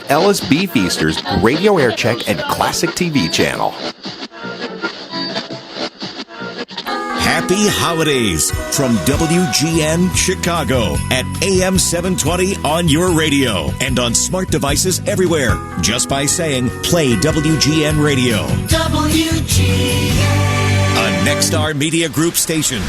Ellis Beefeaster's Radio Aircheck and Classic TV channel. Happy holidays from WGN Chicago at AM 720 on your radio and on smart devices everywhere. Just by saying, play WGN Radio. WGN. A Nexstar Media Group station.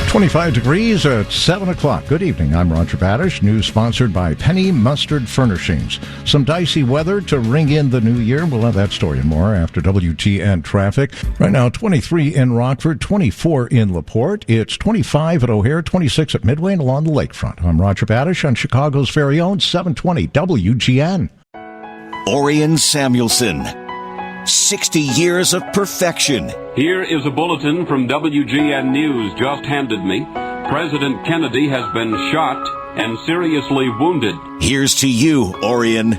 25 degrees at 7 o'clock. Good evening. I'm Roger Badish. News sponsored by Penny Mustard Furnishings. Some dicey weather to ring in the new year. We'll have that story and more after WGN traffic. Right now, 23 in Rockford, 24 in LaPorte. It's 25 at O'Hare, 26 at Midway and along the lakefront. I'm Roger Badish on Chicago's very own 720 WGN. Orion Samuelson. 60 years of perfection. Here is a bulletin from WGN News just handed me. President Kennedy has been shot and seriously wounded. Here's to you, Orion.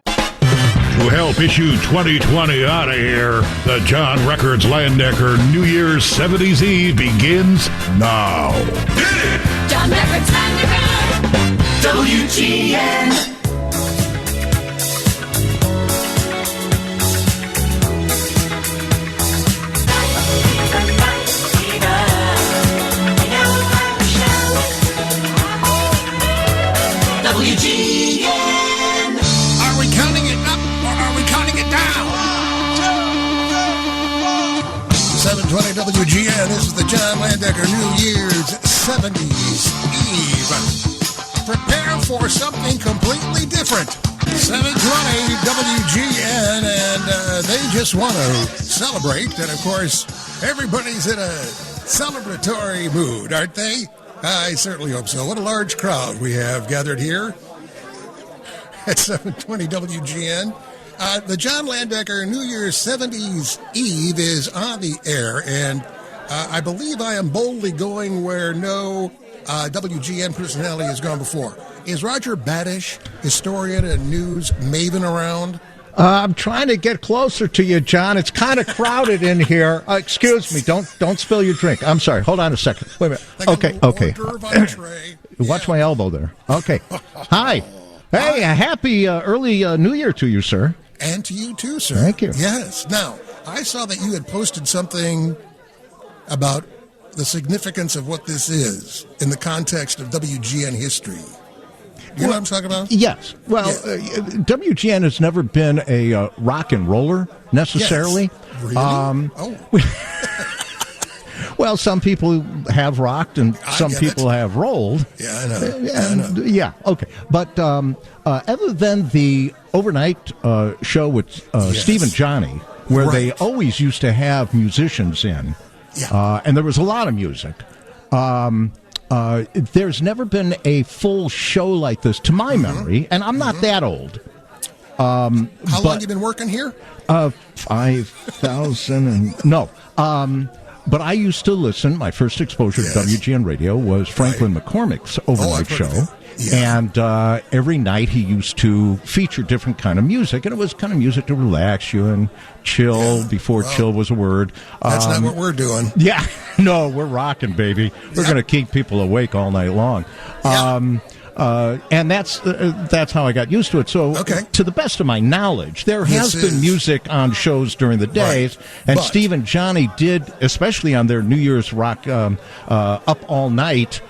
To help issue 2020 out of here, the John Records Landecker New Year's 70s Eve begins now. John Records Landecker, WGN. WGN. Are we counting it up or are we counting it down? 720 WGN. This is the John Landecker New Year's 70s Eve. Prepare for something completely different. 720 WGN, and they just want to celebrate. And of course, everybody's in a celebratory mood, aren't they? I certainly hope so. What a large crowd we have gathered here at 720 WGN. The John Landecker New Year's 70s Eve is on the air, and I believe I am boldly going where no WGN personality has gone before. Is Roger Badish, historian and news maven, around? I'm trying to get closer to you, John. It's kind of crowded in here. Excuse me. Don't spill your drink. I'm sorry. Hold on a second. Wait a minute. Like Okay. Watch Yeah. my elbow there. Okay. Hi. Hey, a happy early New Year to you, sir. And to you too, sir. Thank you. Yes. Now, I saw that you had posted something about the significance of what this is in the context of WGN history. You know what I'm talking about? Yes. Well, WGN has never been a rock and roller necessarily. Yes. Really? Well, some people have rocked and some people have rolled. Yeah, I know. Yeah, okay. But other than the overnight show with Steve and Johnny, where they always used to have musicians in, and there was a lot of music, there's never been a full show like this, to my memory, and I'm not that old. How long have you been working here? 5,000 and... No. But I used to listen. My first exposure to WGN Radio was Franklin McCormick's overnight show. Yeah. And every night he used to feature different kind of music, and it was kind of music to relax you and chill before chill was a word. That's not what we're doing. Yeah. No, we're rocking, baby. We're going to keep people awake all night long. And that's how I got used to it. So, to the best of my knowledge, there has been music on shows during the days, and Steve and Johnny did, especially on their New Year's Rock Up All Night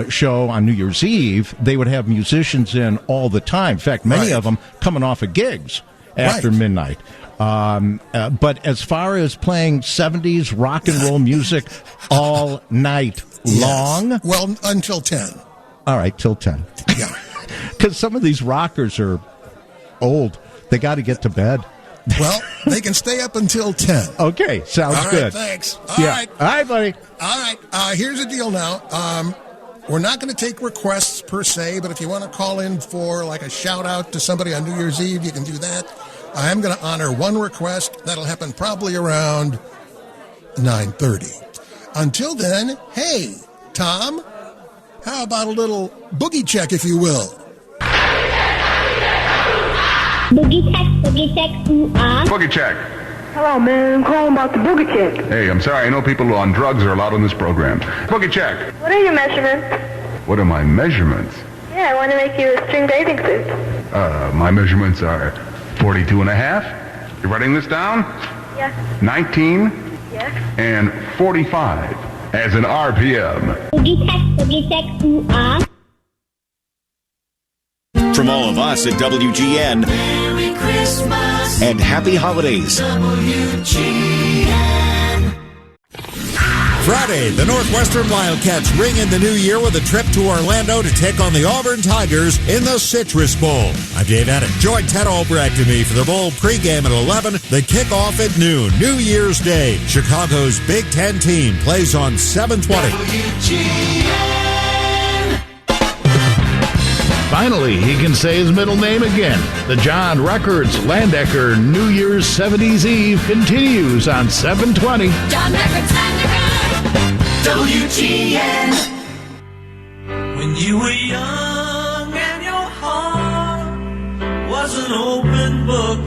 show on New Year's Eve, they would have musicians in all the time. In fact, many of them coming off of gigs after midnight. But as far as playing 70s rock and roll music all night long... Well, until 10. All right, till 10. Yeah. Because some of these rockers are old. They got to get to bed. Well, they can stay up until 10. Okay, sounds good. Thanks. All right, buddy. All right, here's the deal now. We're not going to take requests per se, but if you want to call in for like a shout-out to somebody on New Year's Eve, you can do that. I am going to honor one request. That'll happen probably around 9:30. Until then, hey, Tom... How about a little boogie check, if you will? Boogie check, ooh-ah. Boogie check. Hello, man. I'm calling about the boogie check. Hey, I'm sorry. I know people who are on drugs are allowed on this program. Boogie check. What are your measurements? What are my measurements? Yeah. Yeah, I want to make you a string bathing suit. My measurements are 42 and a half. You writing this down? Yes. 19 Yes. and 45 as an RPM. Boogie text, ooh, ah. From all of us at WGN, Merry Christmas, and happy holidays. WGN. Friday, the Northwestern Wildcats ring in the new year with a trip to Orlando to take on the Auburn Tigers in the Citrus Bowl. I'm Dave Addick. Join Ted Albrecht and me for the Bowl pregame at 11, the kickoff at noon, New Year's Day. Chicago's Big Ten team plays on 720. WGN. Finally, he can say his middle name again. The John Records Landecker New Year's 70s Eve continues on 720. John Records Landecker, WGN. When you were young and your heart was an open book.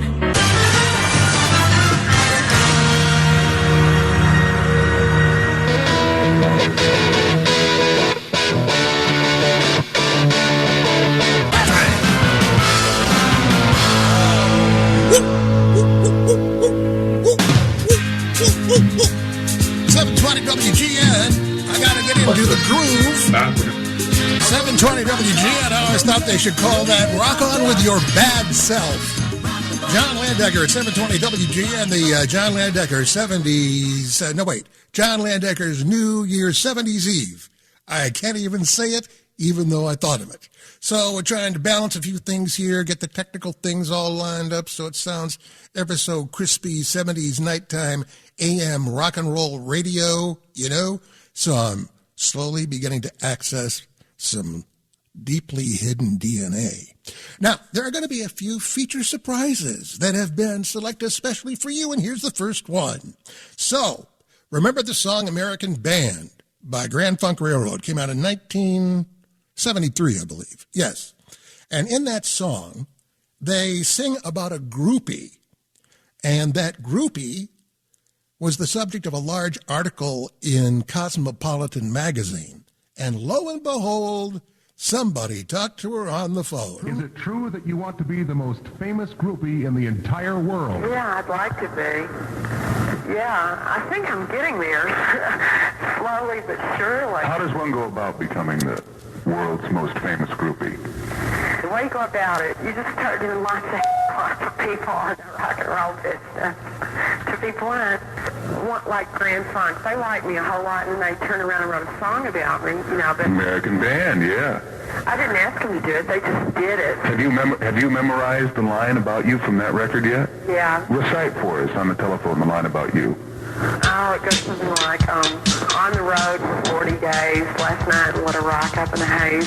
WGN. I gotta get into the groove. 720 WGN. I always thought they should call that Rock On With Your Bad Self. John Landecker at 720 WGN. The John Landecker 70s. John Landecker's New Year's 70s Eve. I can't even say it, even though I thought of it. So we're trying to balance a few things here, get the technical things all lined up so it sounds ever so crispy 70s nighttime AM rock and roll radio, you know. So I'm slowly beginning to access some deeply hidden DNA. Now, there are going to be a few feature surprises that have been selected especially for you, and here's the first one. So, remember the song American Band by Grand Funk Railroad? Came out in 1973, I believe. Yes. And in that song, they sing about a groupie, and that groupie was the subject of a large article in Cosmopolitan magazine. And lo and behold, somebody talked to her on the phone. Is it true that you want to be the most famous groupie in the entire world? Yeah, I'd like to be. Yeah, I think I'm getting there. Slowly but surely. How does one go about becoming the world's most famous groupie? The way you go about it, you just start doing lots of for people in the rock and roll business. To be blunt, like Grand Funk, they liked me a whole lot, and then they turned around and wrote a song about me, you know. But American Band, yeah. I didn't ask them to do it; they just did it. Have you memorized the line about you from that record yet? Yeah. Recite for us on the telephone the line about you. Oh, it goes something like, on the road for 40 days, last night in Little Rock up in the haze.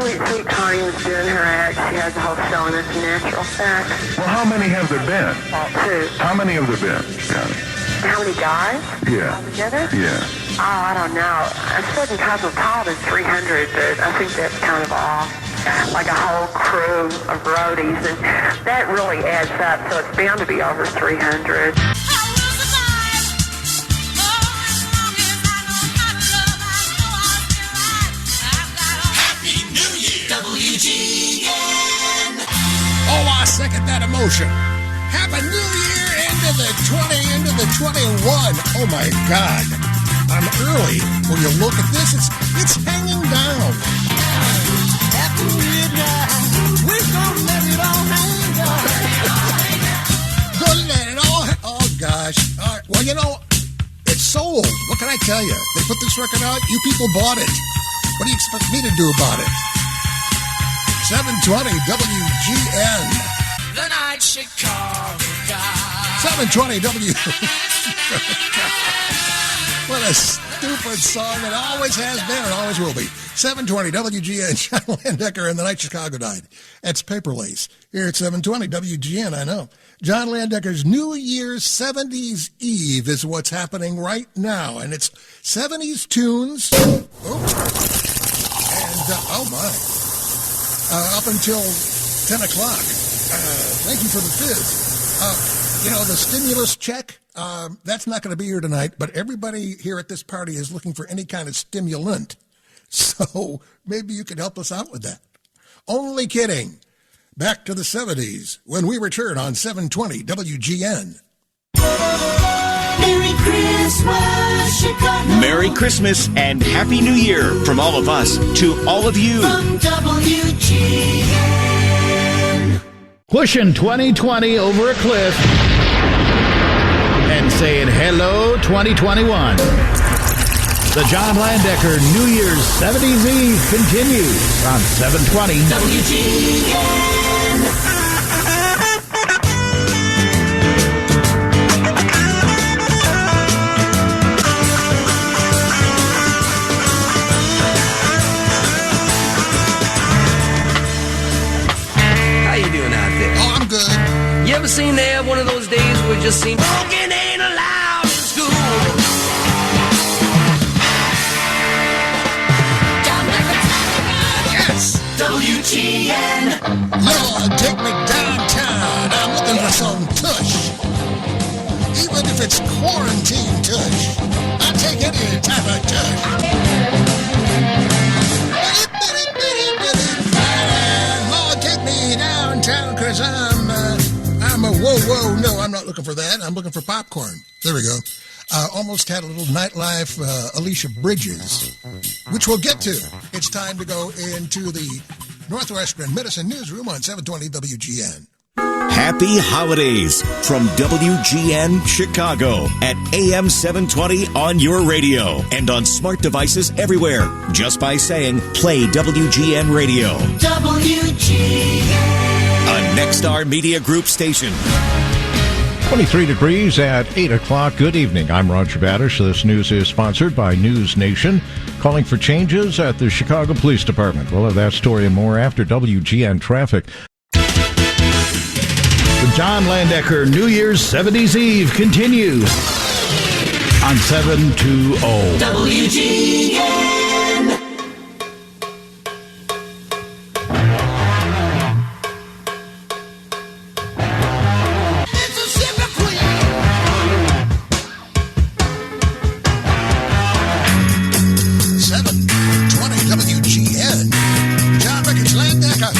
Sweet, sweet Connie was doing her act. She has the whole show, and it's a natural fact. Well, how many have there been? Two. How many have there been, Connie? How many guys? Yeah. Altogether? Yeah. Oh, I don't know. I said in Cosmopolitan 300, but I think that's kind of off. Like a whole crew of roadies, and that really adds up, so it's bound to be over 300. WGN. Oh, I second that emotion. Happy New Year into the 21. Oh my God. I'm early. When you look at this, it's hanging down. After midnight, we're gonna let it all hang down. Gonna let it all oh gosh. All right. Well, you know, it's sold. What can I tell you? They put this record out, you people bought it. What do you expect me to do about it? 720 WGN. The night Chicago guy. 720 What a stupid song. It always has been and always will be. 720 WGN. John Landecker and the Night Chicago Died. That's Paper Lace. Here at 720 WGN, I know. John Landecker's New Year's 70s Eve is what's happening right now. And it's 70s tunes. Oh. And, oh my. Up until 10 o'clock. Thank you for the fizz. You know, the stimulus check, that's not going to be here tonight, but everybody here at this party is looking for any kind of stimulant. So maybe you could help us out with that. Only kidding. Back to the 70s when we return on 720 WGN. Merry Christmas, Chicago. Merry Christmas and Happy New Year from all of us to all of you. From WGN. Pushing 2020 over a cliff and saying hello 2021. The John Landecker New Year's 70s Eve continues on 720 WGN. How you doing out there? Oh, I'm good. You ever seen they have one of those days where it just seems smoking ain't allowed in school? Yes! WGN. Lord, take me downtown. I'm looking for some tush. Even if it's quarantine tush. I'll take any type of tush. Lord, take me downtown, cause I'm a whoa. No, I'm not looking for that. I'm looking for popcorn. There we go. Almost had a little nightlife Alicia Bridges, which we'll get to. It's time to go into the Northwestern Medicine Newsroom on 720 WGN. Happy holidays from WGN Chicago at AM 720 on your radio and on smart devices everywhere. Just by saying, play WGN Radio. WGN. A Nexstar Media Group station. 23 degrees at 8 o'clock. Good evening. I'm Roger Badish. This news is sponsored by News Nation, calling for changes at the Chicago Police Department. We'll have that story and more after WGN Traffic. The John Landecker New Year's 70s Eve continues on 720 WGN. Mississippi Queen. 720 WGN. John Records Landecker.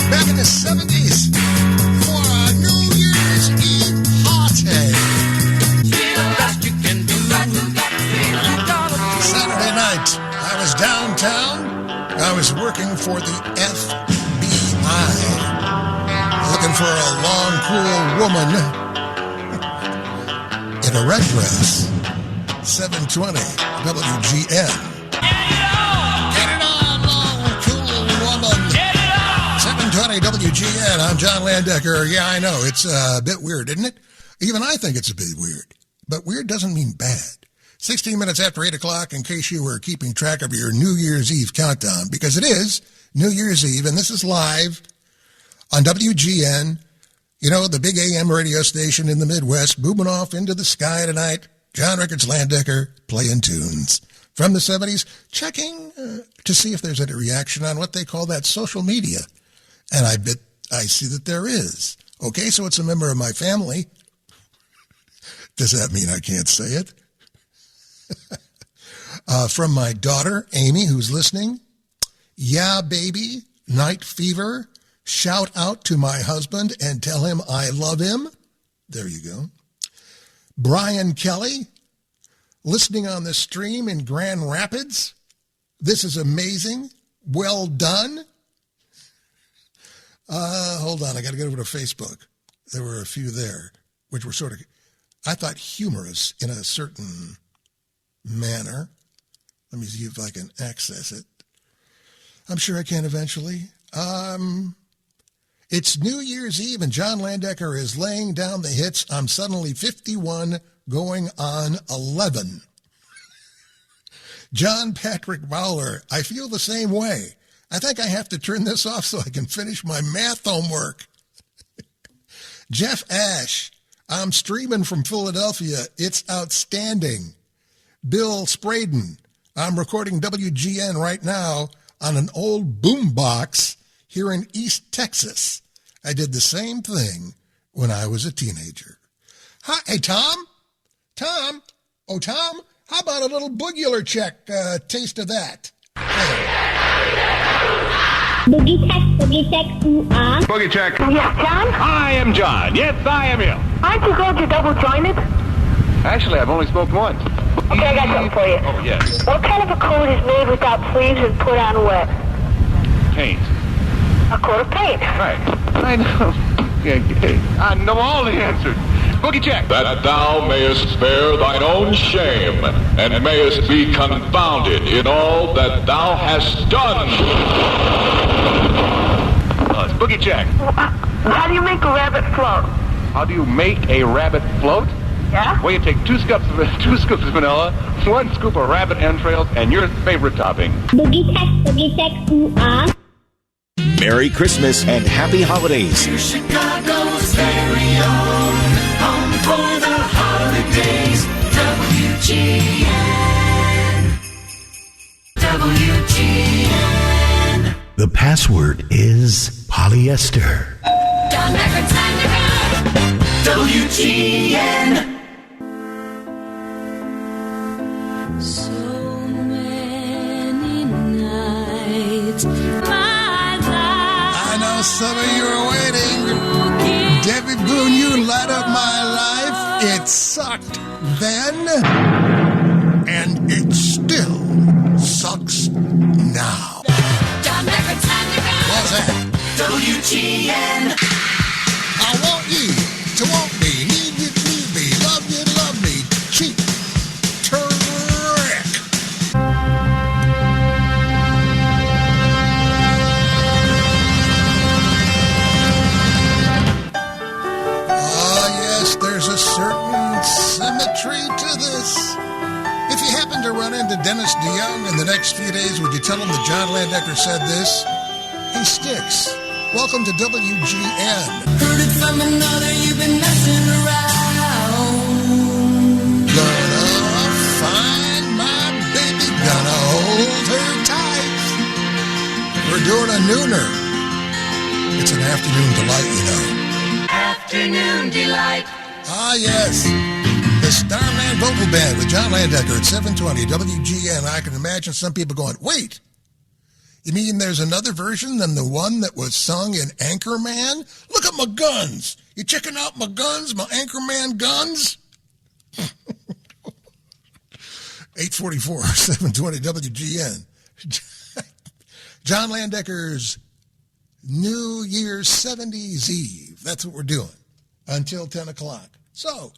Back in the 70s. For a New Year's Eve party. Saturday night, I was downtown. I was working for the FBI. Looking for a long, cool woman in a red dress. 720 WGN. Get it on, long, cool woman. 720 WGN. I'm John Landecker. Yeah, I know. It's a bit weird, isn't it? Even I think it's a bit weird. But weird doesn't mean bad. 16 minutes after 8 o'clock, in case you were keeping track of your New Year's Eve countdown, because it is New Year's Eve, and this is live on WGN, you know, the big AM radio station in the Midwest, booming off into the sky tonight. John Records Landecker playing tunes from the 70s, checking to see if there's any reaction on what they call that social media. And I bet I see that there is. Okay, so it's a member of my family. Does that mean I can't say it? From my daughter, Amy, who's listening. Yeah, baby, night fever. Shout out to my husband and tell him I love him. There you go. Brian Kelly, listening on the stream in Grand Rapids. This is amazing. Well done. Hold on, I got to get over to Facebook. There were a few there, which were sort of, I thought, humorous in a certain manner. Let me see if I can access it. I'm sure I can eventually. It's New Year's Eve and John Landecker is laying down the hits. I'm suddenly 51 going on 11. John Patrick Bowler, I feel the same way. I think I have to turn this off so I can finish my math homework. Jeff Ash, I'm streaming from Philadelphia. It's outstanding. Bill Spraden, I'm recording WGN right now on an old boombox here in East Texas. I did the same thing when I was a teenager. Hi, hey, Tom? Tom? Oh, Tom, how about a little boogular check taste of that? Boogie check, ooh, ah. Boogie check. Yes, John? I am John. Yes, I am him. Aren't you glad you double-jointed? Actually, I've only smoked once. Okay, I got something for you. Oh, yes. What kind of a coat is made without sleeves and put on wet? Paint. A coat of paint. Right. I know. I know all the answers. Boogie check. That thou mayest spare thine own shame, and mayest be confounded in all that thou hast done. It's boogie check. How do you make a rabbit float? How do you make a rabbit float? Yeah? Well, you take 2 scoops of vanilla, 1 scoop of rabbit entrails, and your favorite topping. Boogie check, ooh, ah. Merry Christmas and Happy Holidays. Here's Chicago's very own home for the holidays. WGN. The password is polyester. John Record Landecker. WGN. So many nights. I know some of you are waiting. Debbie Boone, you light up my life. It sucked then, and it still sucks now. John Record Landecker. What's that? WGN. I want you to want me, need you to need me, love you to love me, cheap, trick. Oh, yes, there's a certain symmetry to this. If you happen to run into Dennis DeYoung in the next few days, would you tell him that John Landecker said this? He sticks. Welcome to WGN. Heard it from another, you've been messing around. Gonna find my baby, gonna hold her tight. We're doing a nooner. It's an afternoon delight, you know. Afternoon delight. Ah, yes. The Starman Vocal Band with John Landecker at 720 WGN. I can imagine some people going, wait, you mean there's another version than the one that was sung in Anchorman? Look at my guns. You checking out my guns, my Anchorman guns? 844, 720 WGN. John Landecker's New Year's 70s Eve. That's what we're doing until 10 o'clock. So,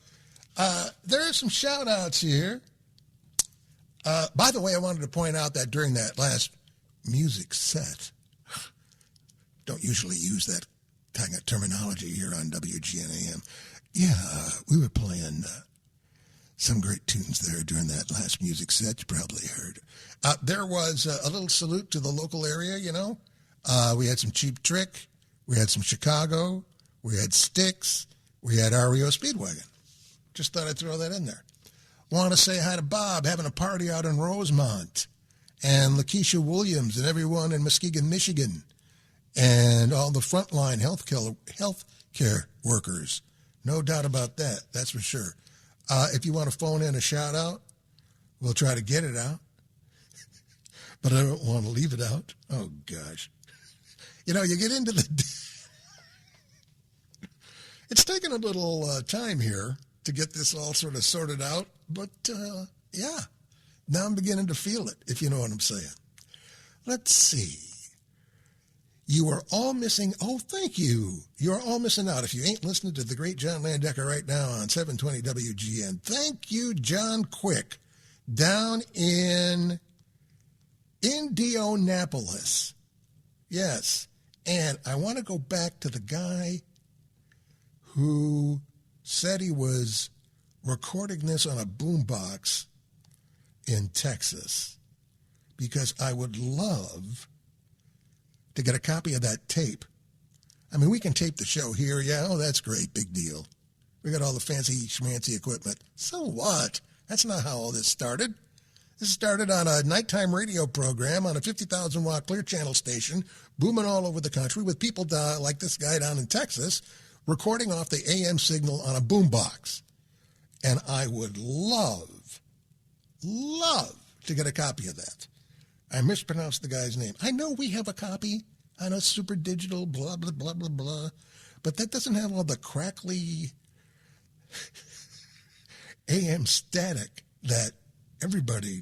there are some shout-outs here. By the way, I wanted to point out that during that last music set, don't usually use that kind of terminology here on WGN AM. Yeah, we were playing some great tunes there during that last music set. You probably heard. There was a little salute to the local area, you know. We had some Cheap Trick. We had some Chicago. We had Styx. We had REO Speedwagon. Just thought I'd throw that in there. Want to say hi to Bob having a party out in Rosemont, and Lakeisha Williams and everyone in Muskegon, Michigan, and all the frontline health care workers. No doubt about that. That's for sure. If you want to phone in a shout out, we'll try to get it out. But I don't want to leave it out. Oh, gosh. You know, you get into the... It's taken a little time here to get this all sort of sorted out. But, yeah, now I'm beginning to feel it, if you know what I'm saying. Let's see. You are all missing... Oh, thank you. You're all missing out if you ain't listening to the great John Landecker right now on 720 WGN. Thank you, John Quick, down in Indianapolis. Yes. And I want to go back to the guy who said he was recording this on a boombox in Texas, because I would love to get a copy of that tape. I mean, we can tape the show here. Yeah, oh, that's great. Big deal. We got all the fancy schmancy equipment. So what? That's not how all this started. This started on a nighttime radio program on a 50,000-watt Clear Channel station, booming all over the country with people like this guy down in Texas recording off the AM signal on a boombox. And I would love to get a copy of that. I mispronounced the guy's name. I know we have a copy on a super digital, blah, blah, blah, blah, blah, but that doesn't have all the crackly AM static that everybody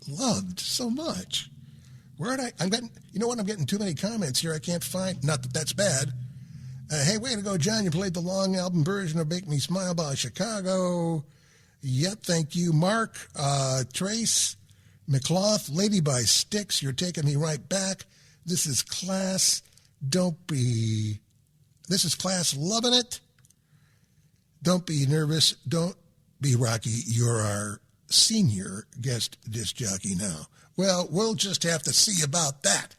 loved so much. I'm getting too many comments here I can't find. Not that that's bad. Hey, way to go, John. You played the long album version of Make Me Smile by Chicago. Yep, thank you. Mark, Trace, McClough, Lady by Styx. You're taking me right back. This is class. This is class loving it. Don't be nervous. Don't be Rocky. You're our senior guest disc jockey now. Well, we'll just have to see about that.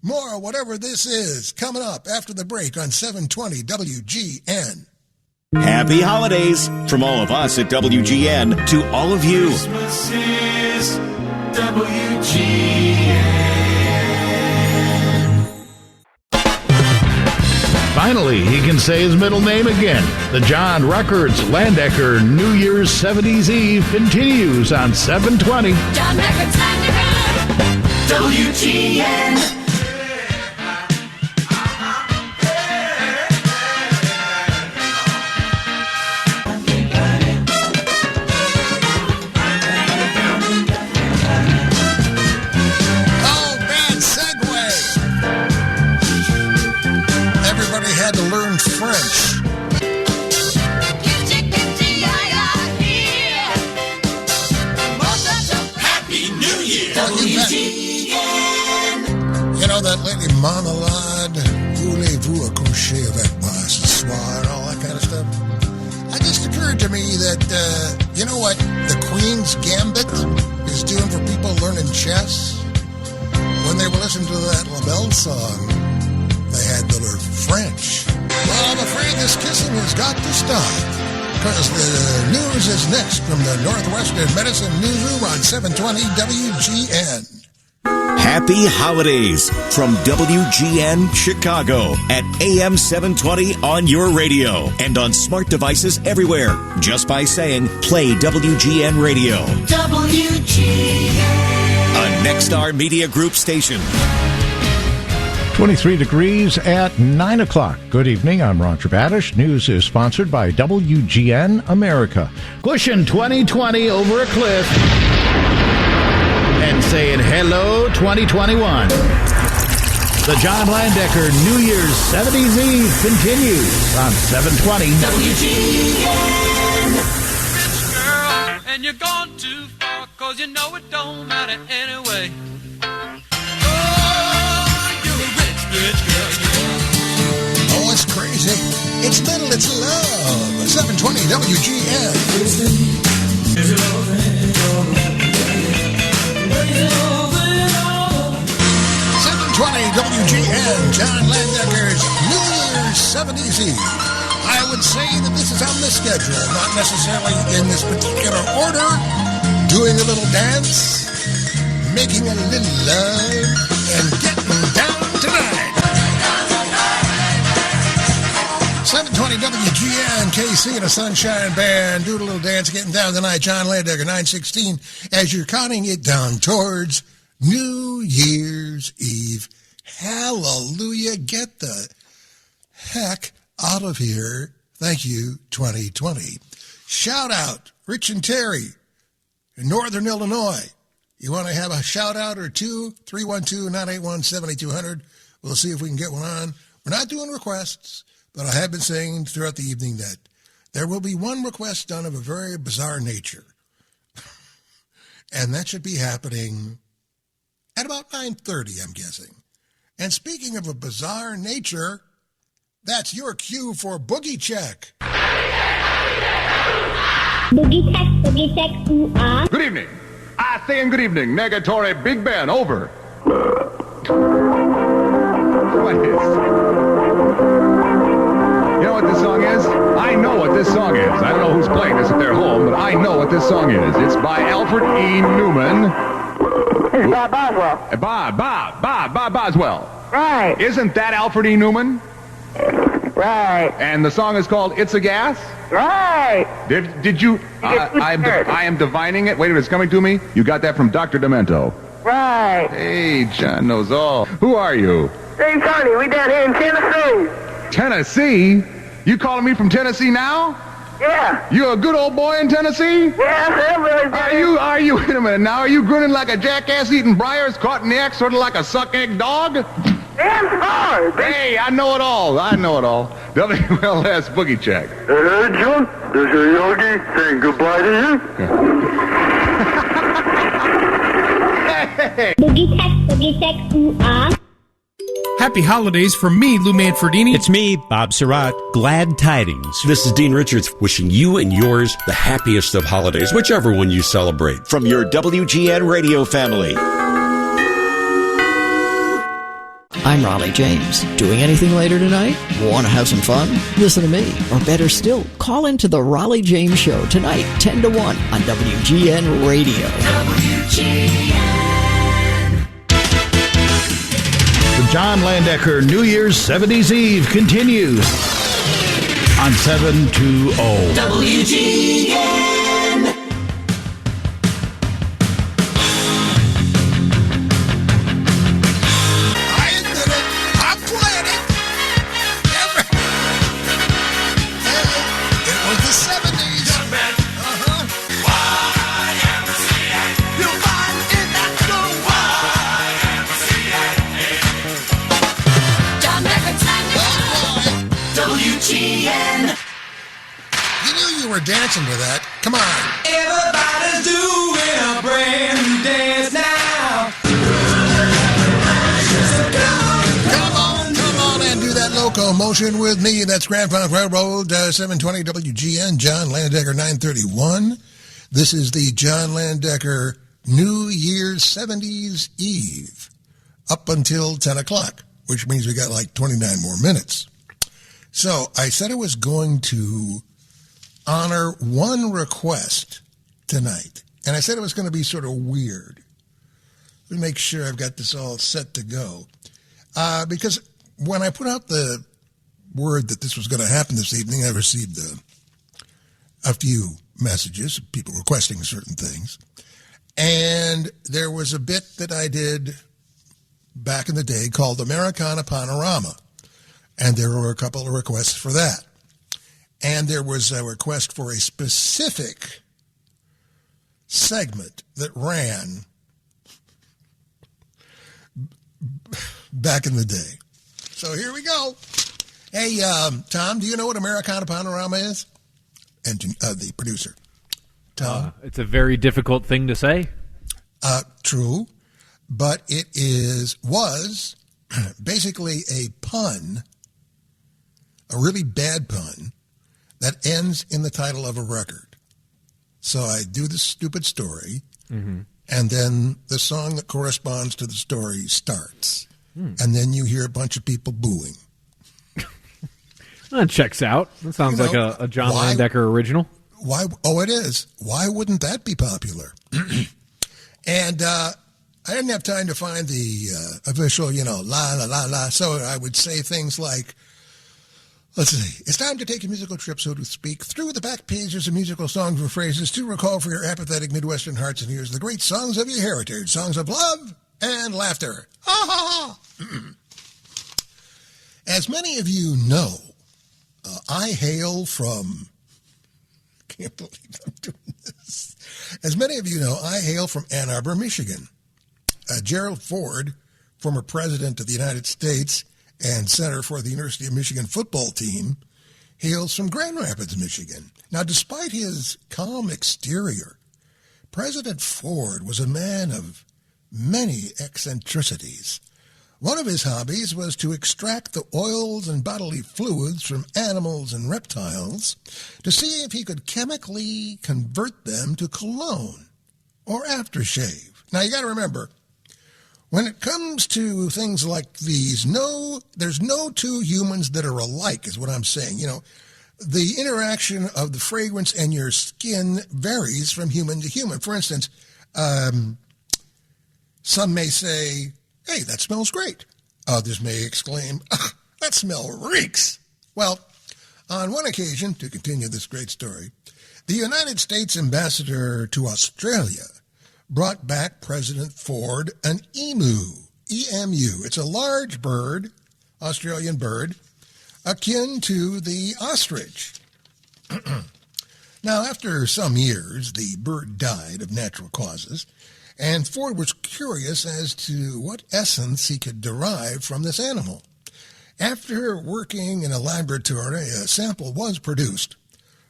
More, whatever this is, coming up after the break on 720 WGN. Happy holidays from all of us at WGN to all of you. Christmas is WGN. Finally, he can say his middle name again. The John Records Landecker New Year's 70s Eve continues on 720. John Records Landecker, WGN. That lady monologue, voulez-vous accoucher avec moi ce soir, and all that kind of stuff. It just occurred to me that, you know what the Queen's Gambit is doing for people learning chess? When they were listening to that LaBelle song, they had to learn French. Well, I'm afraid this kissing has got to stop, because the news is next from the Northwestern Medicine Newsroom on 720 WGN. Happy holidays from WGN Chicago at AM 720 on your radio and on smart devices everywhere. Just by saying, play WGN Radio. WGN. A Nexstar Media Group station. 23 degrees at 9 o'clock. Good evening. I'm Roger Badish. News is sponsored by WGN America. Pushing 2020 over a cliff and saying hello 2021. The John Landecker New Year's 70s Eve continues on 720 WGN. Rich girl, and you're gone too far, 'cause you know it don't matter anyway. Oh, you're a rich girl. Oh, it's crazy. It's little, it's love. 720 WGN. 720 WGN, John Landecker's New Year's 70s Eve. I would say that this is on the schedule, not necessarily in this particular order. Doing a little dance, making a little love, and getting down tonight. 720 WGN, KC and a Sunshine Band. Do a little dance, getting down tonight. John Landecker, 9:16, as you're counting it down towards New Year's Eve. Hallelujah. Get the heck out of here. Thank you, 2020. Shout out, Rich and Terry in Northern Illinois. You want to have a shout out or two? 312-981-7200. We'll see if we can get one on. We're not doing requests, but I have been saying throughout the evening that there will be one request done of a very bizarre nature. And that should be happening at about 9:30, I'm guessing. And speaking of a bizarre nature, that's your cue for Boogie Check. Boogie check, ooh, ah. Good evening. I say good evening. Negatory Big Ben, over. What is? You know what this song is? I know what this song is. I don't know who's playing this at their home, but I know what this song is. It's by Alfred E. Newman. It's Bob Boswell. Bob Boswell. Right. Isn't that Alfred E. Newman? Right. And the song is called It's a Gas? Right. Did you? I am divining it. Wait a minute, it's coming to me. You got that from Dr. Demento. Right. Hey, John knows all. Who are you? Hey, Sonny, we down here in Tennessee. Tennessee? You calling me from Tennessee now? Yeah. You a good old boy in Tennessee? Yeah, Are you, wait a minute now, are you grinning like a jackass eating briars caught in the act, sort of like a suck-egg dog? Damn hard. Hey, I know it all. WLS Boogie Check. Hey, John, this is Yogi saying goodbye to you. Boogie Check, ooh, ah. Happy holidays from me, Lou Manfredini. It's me, Bob Surratt. Glad tidings. This is Dean Richards, wishing you and yours the happiest of holidays, whichever one you celebrate. From your WGN radio family. I'm Raleigh James. Doing anything later tonight? Want to have some fun? Listen to me. Or better still, call into the Raleigh James Show tonight, 10 to 1 on WGN Radio. WGN. The John Landecker New Year's 70s Eve continues on 720. WGN. WGN. You knew you were dancing to that. Come on. Everybody's doing a brand new dance now. Come on and do that locomotion with me. That's Grand Funk Railroad, 720 WGN, John Landecker, 931. This is the John Landecker New Year's 70s Eve, up until 10 o'clock, which means we got like 29 more minutes. So I said I was going to honor one request tonight, and I said it was going to be sort of weird. Let me make sure I've got this all set to go. Because when I put out the word that this was going to happen this evening, I received a few messages of people requesting certain things. And there was a bit that I did back in the day called Americana Panorama. And there were a couple of requests for that. And there was a request for a specific segment that ran back in the day. So here we go. Hey, Tom, do you know what Americana Panorama is? And the producer. Tom? It's a very difficult thing to say. True. But it was basically a pun, a really bad pun, that ends in the title of a record. So I do the stupid story, and then the song that corresponds to the story starts. And then you hear a bunch of people booing. That checks out. That sounds like a John Landecker original. Why? Oh, it is. Why wouldn't that be popular? And I didn't have time to find the official, la, la, la, la. So I would say things like, let's see, it's time to take a musical trip, so to speak, through the back pages of musical songs or phrases to recall for your apathetic Midwestern hearts and ears the great songs of your heritage, songs of love and laughter. Ha, ha, ha. As many of you know, I hail from, can't believe I'm doing this. As many of you know, I hail from Ann Arbor, Michigan. Gerald Ford, former president of the United States and center for the University of Michigan football team, hails from Grand Rapids, Michigan. Now, despite his calm exterior, President Ford was a man of many eccentricities. One of his hobbies was to extract the oils and bodily fluids from animals and reptiles to see if he could chemically convert them to cologne or aftershave. Now, you got to remember, when it comes to things like these, there's no two humans that are alike, is what I'm saying. The interaction of the fragrance and your skin varies from human to human. For instance, some may say, hey, that smells great. Others may exclaim, that smell reeks. Well, on one occasion, to continue this great story, the United States ambassador to Australia brought back President Ford an emu, EMU. It's a large bird, Australian bird, akin to the ostrich. Now, after some years, the bird died of natural causes, and Ford was curious as to what essence he could derive from this animal. After working in a laboratory, a sample was produced.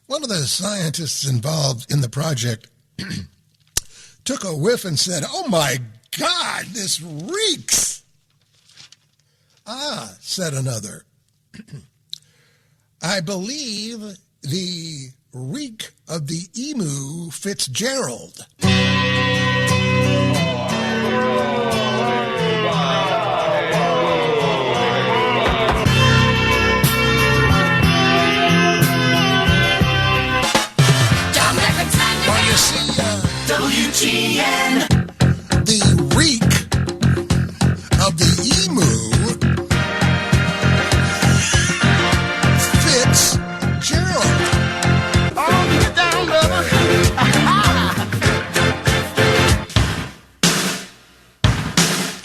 One of the scientists involved in the project took a whiff and said, "Oh my God, this reeks!" "Ah," said another, "I believe the reek of the emu Fitzgerald." Well, you see, WGN. The reek of the emu Fitzgerald. Oh, get down, brother.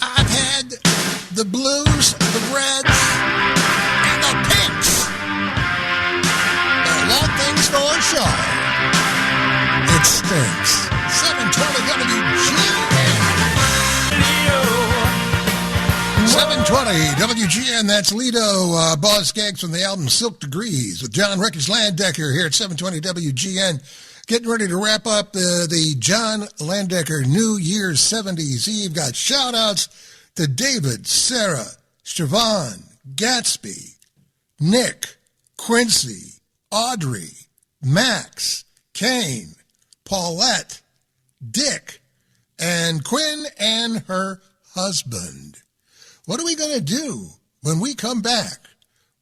I've had the blues, the reds, and the pinks. But one thing's for sure. It stinks. 720 WGN. 720 WGN. That's Lido, Boss Skaggs from the album Silk Degrees with John Record Landecker here at 720 WGN. Getting ready to wrap up the John Landecker New Year's 70s Eve. Got shout-outs to David, Sarah, Siobhan, Gatsby, Nick, Quincy, Audrey, Max, Kane, Paulette, Dick, and Quinn and her husband. What are we going to do when we come back?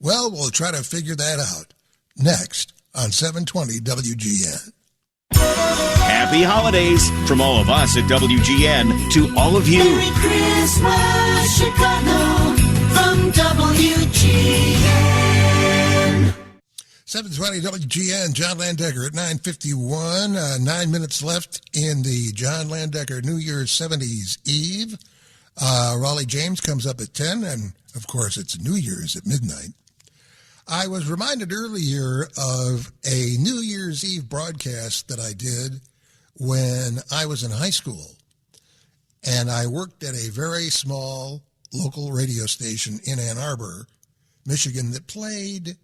Well, we'll try to figure that out next on 720 WGN. Happy holidays from all of us at WGN to all of you. Merry Christmas, Chicago, from WGN. 720 WGN, John Landecker at 9:51. 9 minutes left in the John Landecker New Year's 70s Eve. Raleigh James comes up at 10, and, of course, it's New Year's at midnight. I was reminded earlier of a New Year's Eve broadcast that I did when I was in high school, and I worked at a very small local radio station in Ann Arbor, Michigan, that played,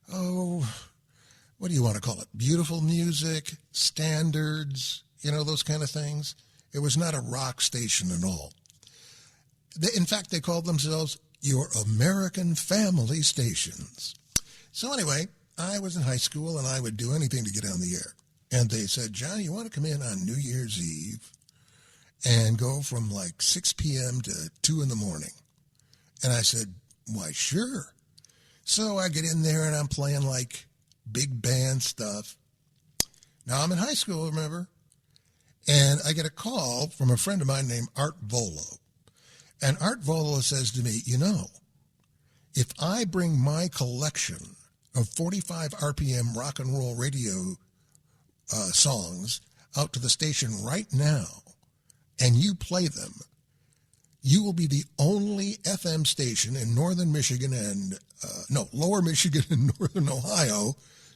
what do you want to call it? Beautiful music, standards, those kind of things. It was not a rock station at all. In fact, they called themselves your American Family Stations. So anyway, I was in high school, and I would do anything to get on the air. And they said, "John, you want to come in on New Year's Eve and go from like 6 p.m. to 2 in the morning?" And I said, "Why, sure." So I get in there, and I'm playing like big band stuff. Now, I'm in high school, remember? And I get a call from a friend of mine named Art Volo. And Art Volo says to me, if I bring my collection of 45 RPM rock and roll radio songs out to the station right now, and you play them, you will be the only FM station in northern Michigan and, lower Michigan and northern Ohio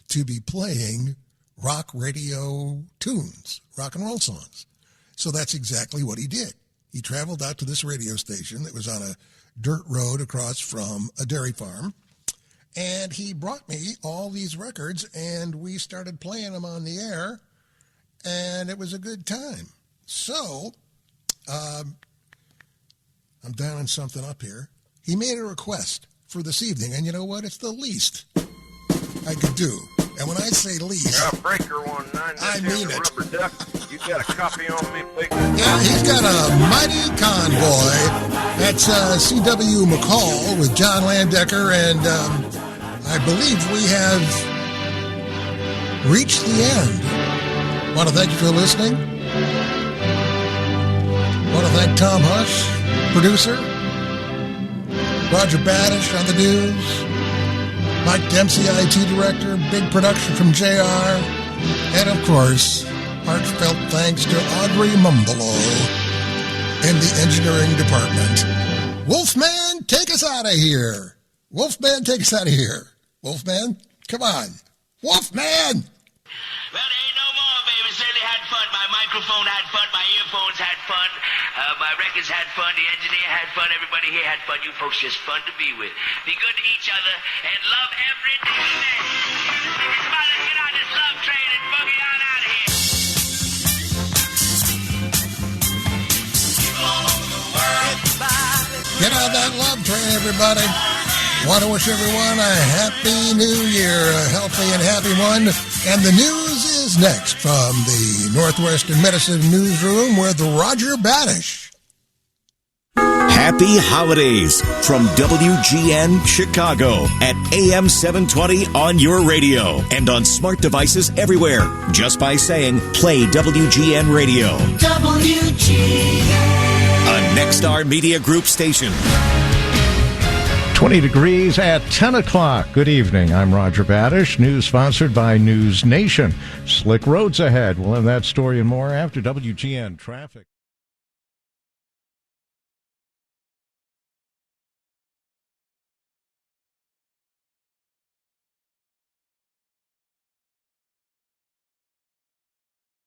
to be playing rock radio tunes, rock and roll songs. So that's exactly what he did. He traveled out to this radio station that was on a dirt road across from a dairy farm, and he brought me all these records, and we started playing them on the air, and it was a good time. So, I'm dialing something up here. He made a request for this evening, and you know what? It's the least I could do. And when I say least, breaker 19, I mean it. Rubber duck. You got a copy on me, big? Yeah, he's got a mighty convoy. That's C.W. McCall with John Landecker, and I believe we have reached the end. Want to thank you for listening. Want to thank Tom Hush, producer, Roger Badish on the news, Mike Dempsey, IT director, big production from JR, and of course, Heartfelt thanks to Audrey Mumbolo in the engineering department. Wolfman, take us out of here. Wolfman, take us out of here. Wolfman, come on. Wolfman! Well, there ain't no more, baby. Certainly had fun. My microphone had fun. My earphones had fun. My records had fun. The engineer had fun. Everybody here had fun. You folks just fun to be with. Be good to each other and love every day. Come on, let's get on this love train and boogie on out of here. Get on that love train, everybody. Want to wish everyone a happy new year, a healthy and happy one. And the news is next from the Northwestern Medicine Newsroom with Roger Badish. Happy holidays from WGN Chicago at AM 720 on your radio and on smart devices everywhere. Just by saying, play WGN Radio. WGN. A Nexstar Media Group station. 20 degrees at 10 o'clock. Good evening. I'm Roger Badish. News sponsored by News Nation. Slick roads ahead. We'll have that story and more after WGN Traffic.